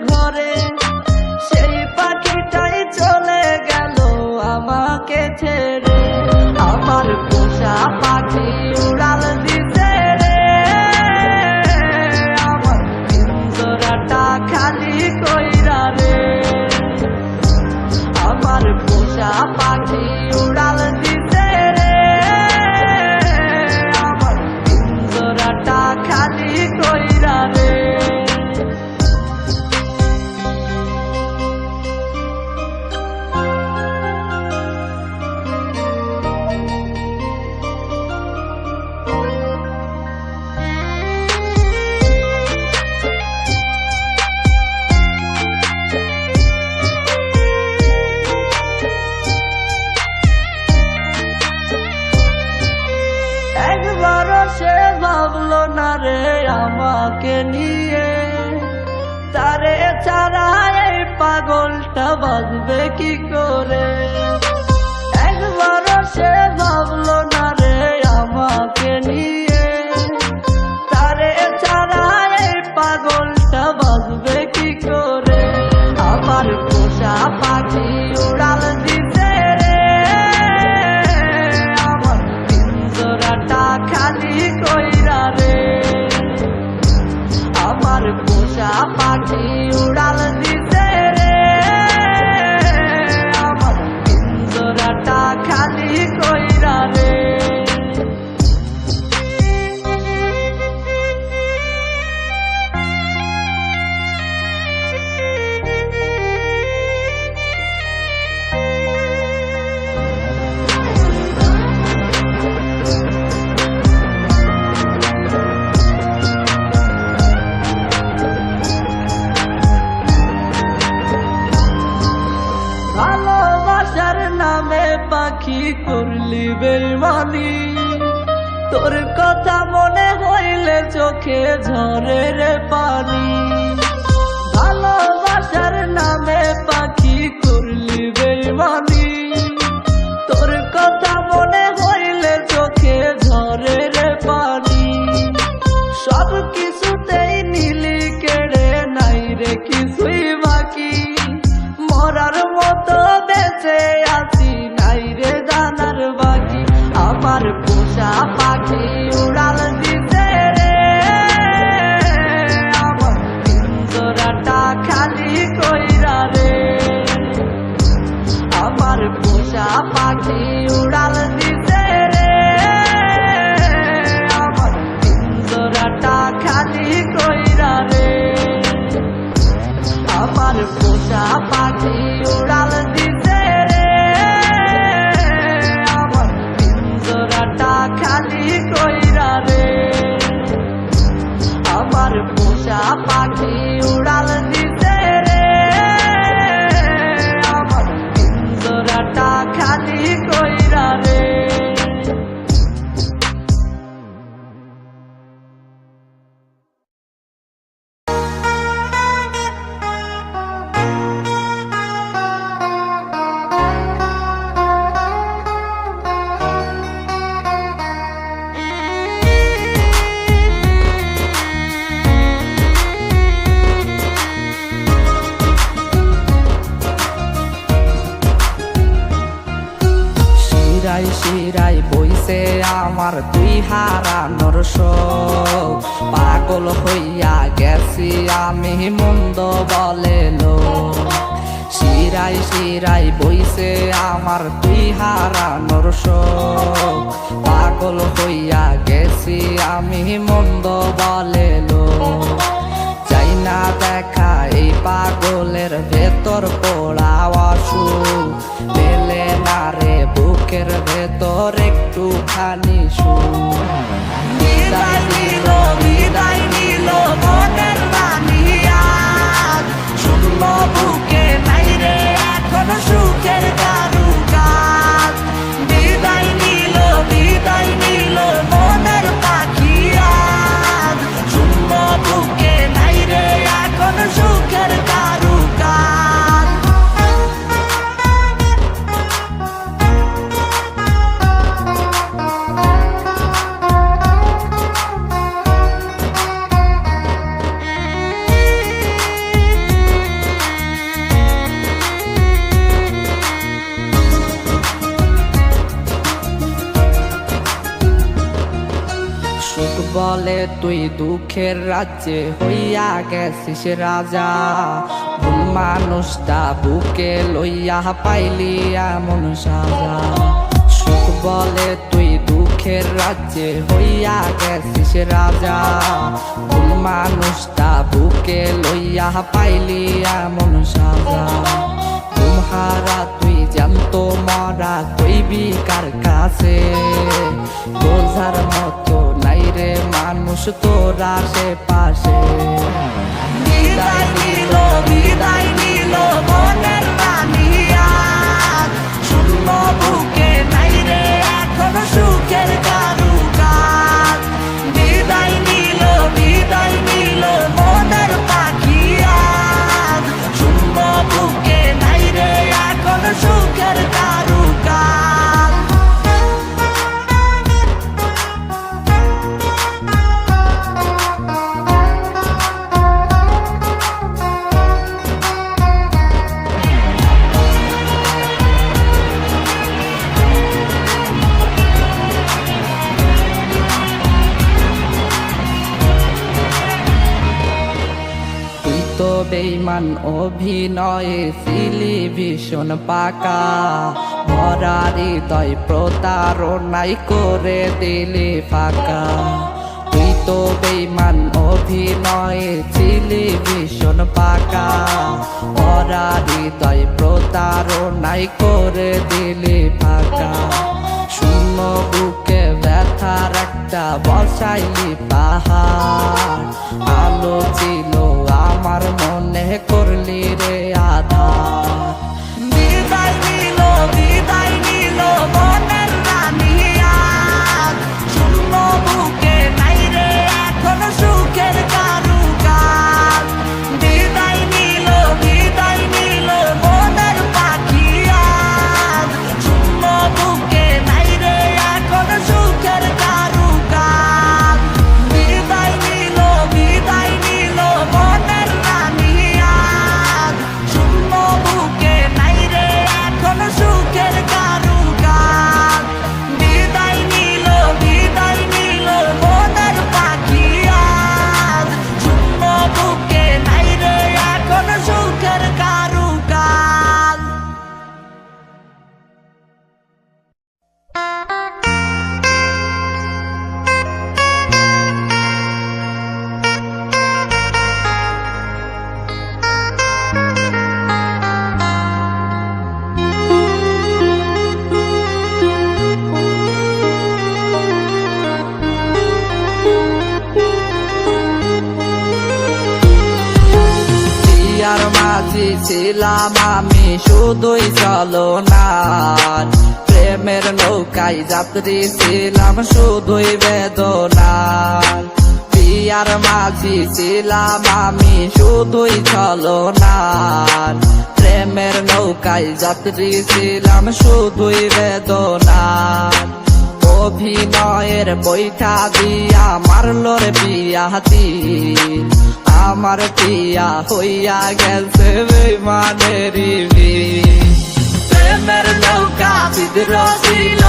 ঘরে সেই পাখিটাই চলে গেল আমাকে ছেড়ে। আমার পোষা পাখি উড়াল দিছে রে, আমার পিঞ্জরাটা খালি কইরা রে। আমার পোষা পাখি উড়াল দিছে রে, আমার পিঞ্জরাটা খালি কইরা রে। একবারও সে ভাবলো না রে আমাকে নিয়ে, তারে ছাড়া এই পাগলটা বাঁচবে কি করে। একবারও সে ভাবলো না রে আমাকে নিয়ে, তারে ছাড়া এই পাগলটা বাঁচবে কি করে। আমার পোষা পাখি উড়াল দিছে রে, আমার পিঞ্জরাটা খালি কইরা রে। আমার পোষা পাখি উড়াল দিছে রে, আমার পিঞ্জরাটা খালি কইরা রে। ভালোবাসার নামে পাখি করলি বেইমানি, তোর কথা মনে হইলে চোখে ঝরে রে পানি। ভালোবাসার নামে পাখি করলি বেইমানি, তোর কথা মনে হইলে চোখে ঝরে রে পানি। সব কিছুতেই নীলি কেড়ে নাই রে কিছুই বাকি, মরার মতো বেঁচে আছি নাই রে জানার বাকি। আমার পোষা পাখি উড়াল দিছে রে, আমার পিঞ্জরাটা খালি কইরা রে। আমার পোষা পাখি উড়াল দিছে রে, আমার পিঞ্জরাটা খালি কইরা রে। আমার পোষা পাখি উড়াল দিছে রে, আমার পিঞ্জরাটা খালি কইরা রে। আমার পোষা পাখি উড়াল দিছে রে, আমার পিঞ্জরাটা খালি কইরা রে। শিরায় শিরায় বইছে আমার তুই হারানোর শোক, পাগল হইয়া গেছি আমি মন্দ বলে লোক। শিরায় শিরায় বইছে আমার তুই হারানোর শোক, পাগল হইয়া গেছি আমি মন্দ বলে লোক। চাই না দেখা এই পাগলের ভেতর পোড়া অসুখ, মেলে না রে বুকের ভেতর একটুখানি সুখ। বিদায় নিল বিদায় নিল মনের বানিয়া, শূন্য বুকে নাই রে এখন সুখের কারুকাজ। বিদায় নিল মনের পাখিয়া, শূন্য বুকে নাই রে এখন সুখের কারুকাজ। বলে তুই দুঃখের রাজ্যে হইয়া গেছিস রাজা, ভুল মানুষটা বুকে লইয়া পাইলি এমন সাজা। সুখ বলে তুই দুঃখের রাজ্যে হইয়া গেছিস রাজা, ভুল মানুষটা বুকে লইয়া পাইলি এমন সাজা। তুমহারা তুই জানতো মরা কইবি কার কাছে, বোঝার মতো নাই রে মানুষ তোর আশেপাশে। বিদায় নিল বিদায় নিল মনের রানিয়া, শূন্য বুকে নাই রে এখন সুখের কারুকাজ। বিদায় নিল মনের পাখিয়া, শূন্য বুকে নাই রে এখন সুখের কারুকাজ। বেঈমান অভিনয়ে ছিলি ভীষণ পাকা, ভরা হৃদয় প্রতারণাই করে দিলি ফাঁকা। তুই তো বেঈমান অভিনয়ে ছিলি ভীষণ পাকা, ভরা হৃদয় প্রতারণাই করে দিলি ফাঁকা। শূন্য বুকে ব্যথার একটা বসাইলি পাহাড়, আলো ছিল আমার মনে করলি রে আধার। বিদায় নিল মনের রানিয়া, শূন্য বুকে নাই রে এখন সুখের কারুকাজ। বিদায় নিল মনের পাখিয়া, শূন্য বুকে নাই রে এখন সুখের কারুকাজ। বিদায় নিল মনের রানিয়া, শূন্য বুকে নাই রে এখন সুখের কারুকাজ। বিদায় নিল মনের পাখিয়া, শূন্য বুকে নাই রে এখন সুখের কারুকাজ। পিয়ার মাঝি ছিলাম আমি শুধুই চলনার, প্রেমের নৌকায় যাত্রী ছিলাম শুধুই বেদনার। পিয়ার মাঝি ছিলাম আমি শুধুই চলনার, প্রেমের নৌকায় যাত্রী ছিলাম শুধুই বেদনার। অভিনয়ের বৈঠা দিয়া মারলো রে পিয়া তীর, আমার পিয়া হইয়া গেছে বেঈমানের বীর। প্রেমের নৌকা বিদ্রোহ ছিল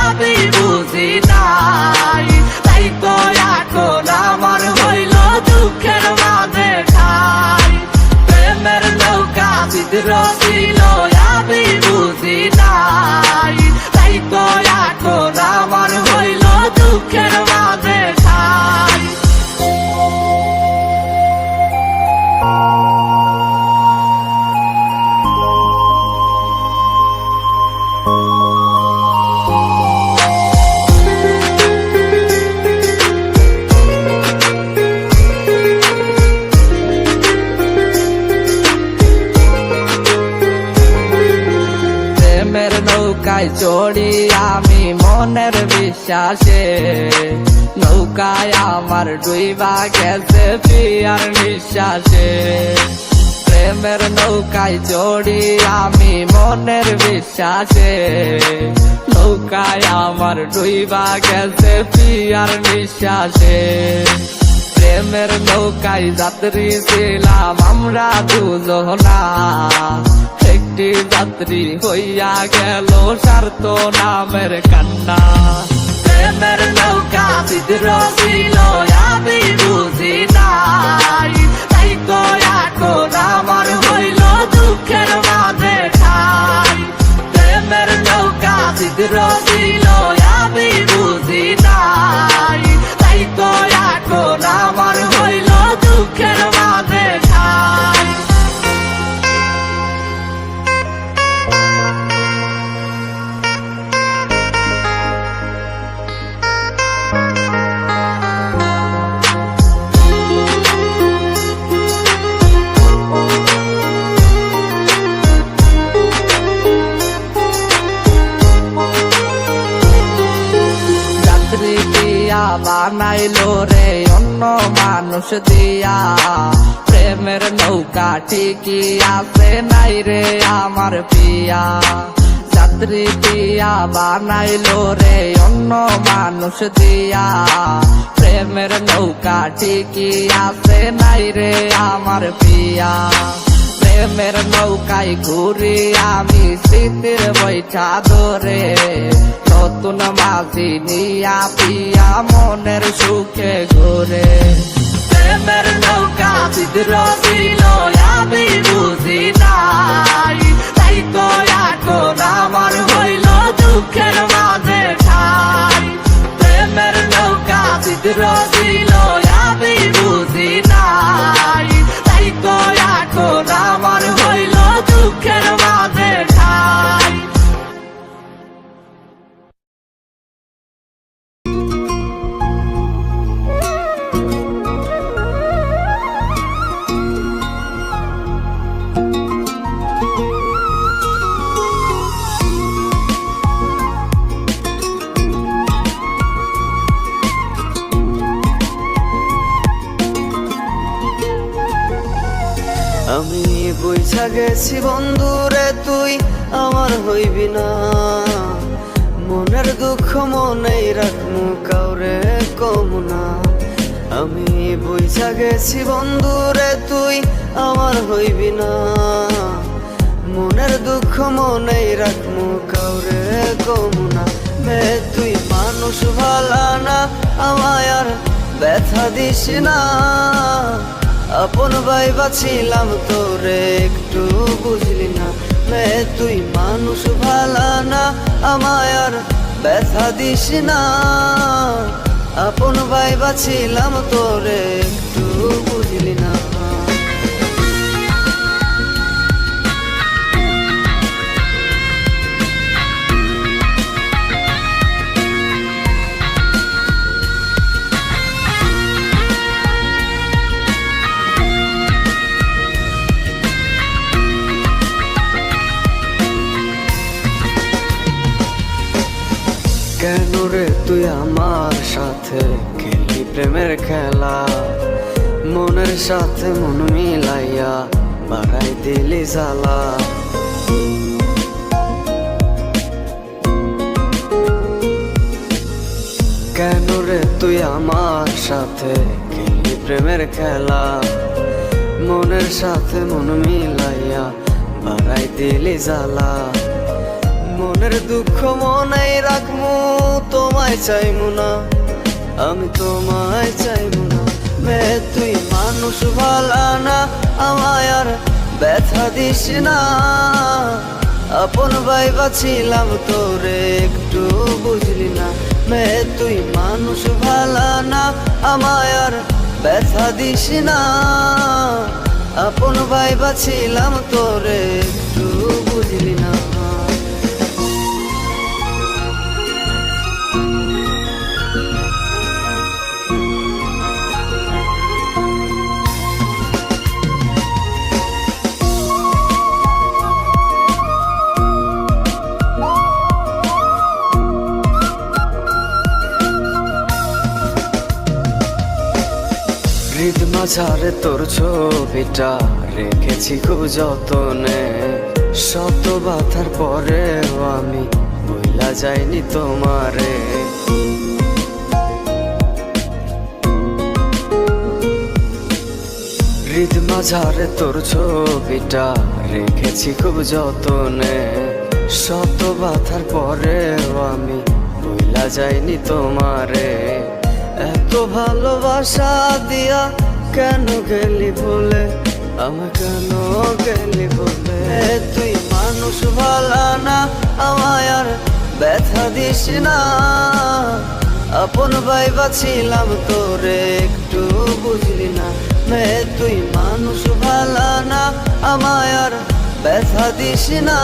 আমি বুঝি নাই, তাই তো এখন আমার হইল দুঃখের মাঝে ঠাই। প্রেমের নৌকা বিদ্রোহ ছিল আমি বুঝি নাই, তাই তো এখন আমার হইল দুঃখের মাঝে ঠাই। প্রেমের নৌকায় চড়ি আমি মনের বিশ্বাসে, নৌকায় আমার ডুইবা গেছে পিয়ার নিঃশ্বাসে। প্রেমের নৌকায় চড়ি আমি মনের বিশ্বাসে, নৌকায় আমার ডুইবা গেছে পিয়ার নিঃশ্বাসে। প্রেমের নৌকায় যাত্রী ছিলাম আমরা দুজনা, একটি যাত্রী হইয়া গেল স্বার্থ নামের কান্না। প্রেমের নৌকা বিদ্রোহীল আমি বুঝি নাই, তাই তো এখন আমার হইল দুঃখের মাঝে ঠাই। প্রেমের নৌকা বিদ্রোহীল আমি বুঝি নাই, তাই তো এখন আমার হইল দুঃখের মাঝে ঠাই। বানাইলো রে অন্য মানুষ দিয়া, প্রেমের নৌকা ঠিকই আছে নাই রে আমার পিয়া। যাত্রী দিয়া বানাইলো রে অন্য মানুষ দিয়া, প্রেমের নৌকা ঠিকই আছে নাই রে আমার পিয়া। প্রেমের নৌকায় ঘুরি আমি স্মৃতির বৈঠা ধরে, নতুন মাঝি নিয়া পিয়া মনের সুখে ঘুরে। প্রেমের নৌকা বিদ্রোহীল আমি বুঝি নাই, তাই তো এখন আমার হইল দুঃখের মাঝে ঠাই। প্রেমের নৌকা বিদ্রোহীল আমি বুঝি নাই, তাই তো এখন আমার হইল দুঃখের মাঝে ঠাই। আমি বুঝা গেছি বন্ধুরে তুই আমার হইবি না, মনের দুঃখ মনেই রাখমু কাউরে কমু না। আমি বুঝা গেছি বন্ধুরে তুই আমার হইবি না, মনের দুঃখ মনেই রাখমু কাউরে কমু না। মে তুই মানুষ ভালা না, আমায় আর ব্যথা দিস না। আপন ভাইবা ছিলাম তোরে একটু বুঝলি না। মে তুই মানুষ ভালা না, আমায় আর ব্যথা দিস না। আপন ভাইবা ছিলাম তোরে একটু বুঝলি না। কেন রে তুই আমার সাথে খেলি প্রেমের খেলা, মনের সাথে মন মিলাইয়া বাড়াই দিলি জ্বালা। কেন রে তুই আমার সাথে খেলি প্রেমের খেলা, মনের সাথে মন মিলাইয়া বাড়াই দিলি জ্বালা। মনের দুঃখ মনেই রাখমু, তোমায় চাইমু না, আমি তোমায় চাইমু না। মে তুই মানুষ ভালা না, আমায় আর ব্যথা দিস না। আপন ভাইবা ছিলাম তোরে একটু বুঝলি না। মে তুই মানুষ ভালা না, আমায় আর ব্যথা দিস না। আপন ভাইবা ছিলাম তোরে একটু বুঝলি না। হৃদ মাঝারে তোর ছবিটা রেখেছি খুব যতনে, শত বাধার পরেও আমি ভুলা যাইনি তোমারে। হৃদ মাঝারে তোর ছবিটা রেখেছি খুব যতনে, শত বাধার পরেও আমি ভুলা যায়নি তোমারে। এত ভালোবাসা দিয়া কেন গেলি ভুলে, আমার কেন গেলি ভুলে। তুই মানুষ ভালা না, আমায় আর ব্যথা দিস না। আপন ভাইবা ছিলাম তোরে একটু বুঝলি না। তুই মানুষ ভালা না, আমায় আর ব্যথা দিস না।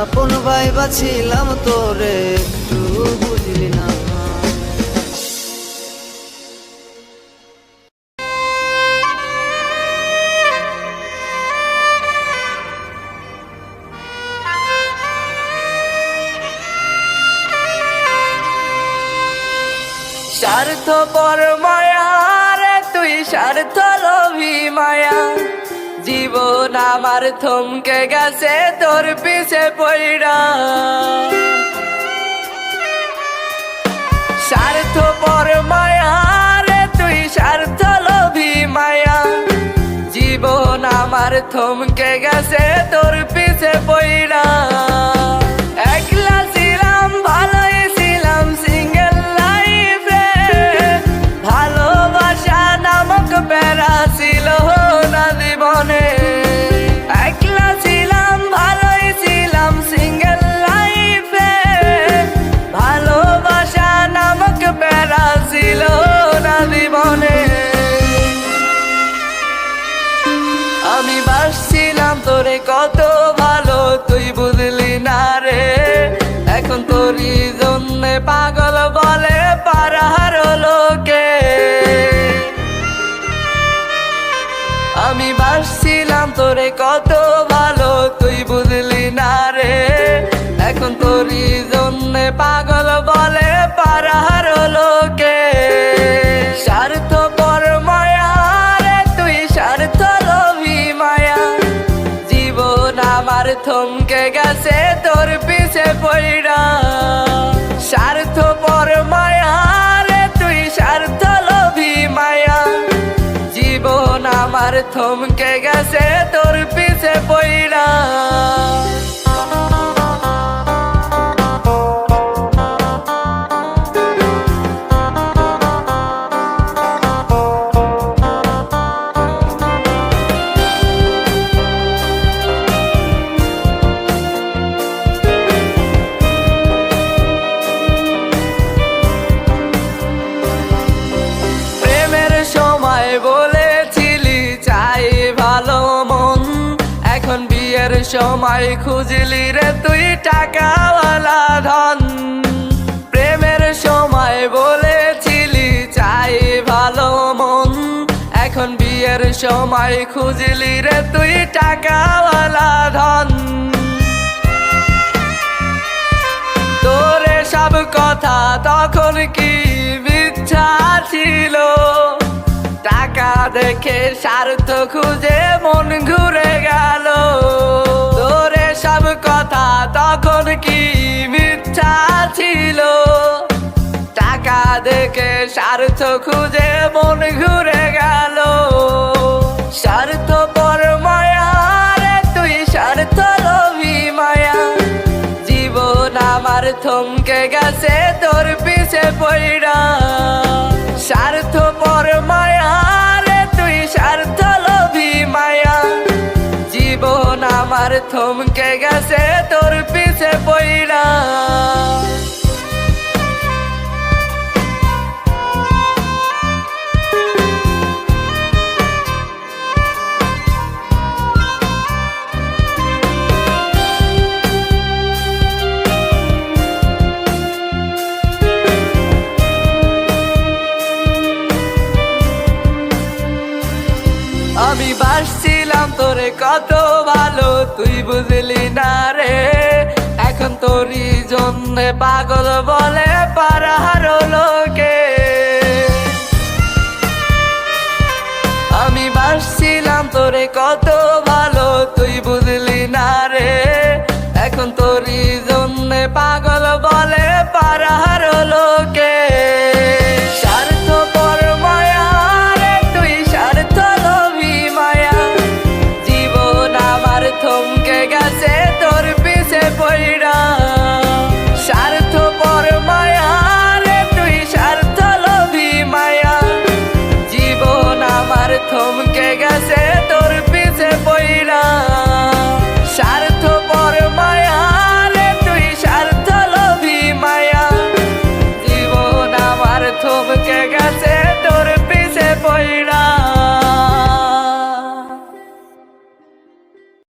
আপন ভাইবা ছিলাম তোরে একটু বুঝলি না। স্বার্থপর মায়া রে তুই, স্বার্থ লোভী মায়া। জীবন আমার থমকে গেছে তোর পিছে পইড়া। স্বার্থপর মায়া রে তুই, স্বার্থ লোভী মায়া। জীবন আমার থমকে গেছে তোর পিছে পইড়া। একলা ছিলাম, ভালোই ছিলাম, সিঙ্গেল লাইফে। ভালোবাসা নামক প্যারা ছিল না জীবনে। একলা ছিলাম, ভালোই ছিলাম, সিঙ্গেল লাইফে। ভালোবাসা নামক প্যারা ছিল না জীবনে। আমি বাসছিলাম তোরে কত ভালো, তুই বুঝলি না রে। এখন তোরই জন্যে পাগল বলে পাড়ার লোকে। আমি বাসছিলাম তোরে কত ভালো, তুই বুঝলি না রে। এখন তোরই জন্যে পাগল বলে পাড়ার লোকে। স্বার্থপর মায়া রে তুই, স্বার্থ লোভী মায়া। জীবন আমার থমকে গেছে তোর পিছে পইড়া। স্বার্থপর মায়া রে তুই, স্বার্থ লোভী মায়া। জীবন আমার থমকে গেছে তোর পিছে পইড়া। বলেছিলি চাই ভালো মন, এখন বিয়ের সময় খুঁজলি রে তুই টাকাওয়ালা ধন। প্রেমের সময় বলেছিলি চাই ভালো মন, এখন বিয়ের সময় খুঁজলি রে তুই টাকাওয়ালা ধন। তোরে সব কথা তখন কি মিথ্যা ছিল? টাকা দেখে স্বার্থ খুঁজে মন ঘুরে গেল। তোরে সব কথা তখন কি মিথ্যা ছিল? টাকা দেখে স্বার্থ খুঁজে মন ঘুরে গেল। স্বার্থপর মায়া রে তুই, স্বার্থ লোভী মায়া। জীবন আমার থমকে গেছে তোর পিছে পইড়া। স্বার্থপর মায়া রে তুই, স্বার্থ লোভী মায়া। জীবন আমার থমকে গেছে তোর পিছে পইড়া। আমি বাসছিলাম তোরে কত ভালো, তুই বুঝলি না রে। এখন তোরই জন্যে পাগল বলে পাড়ার লোকে। আমি বাসছিলাম তোরে কত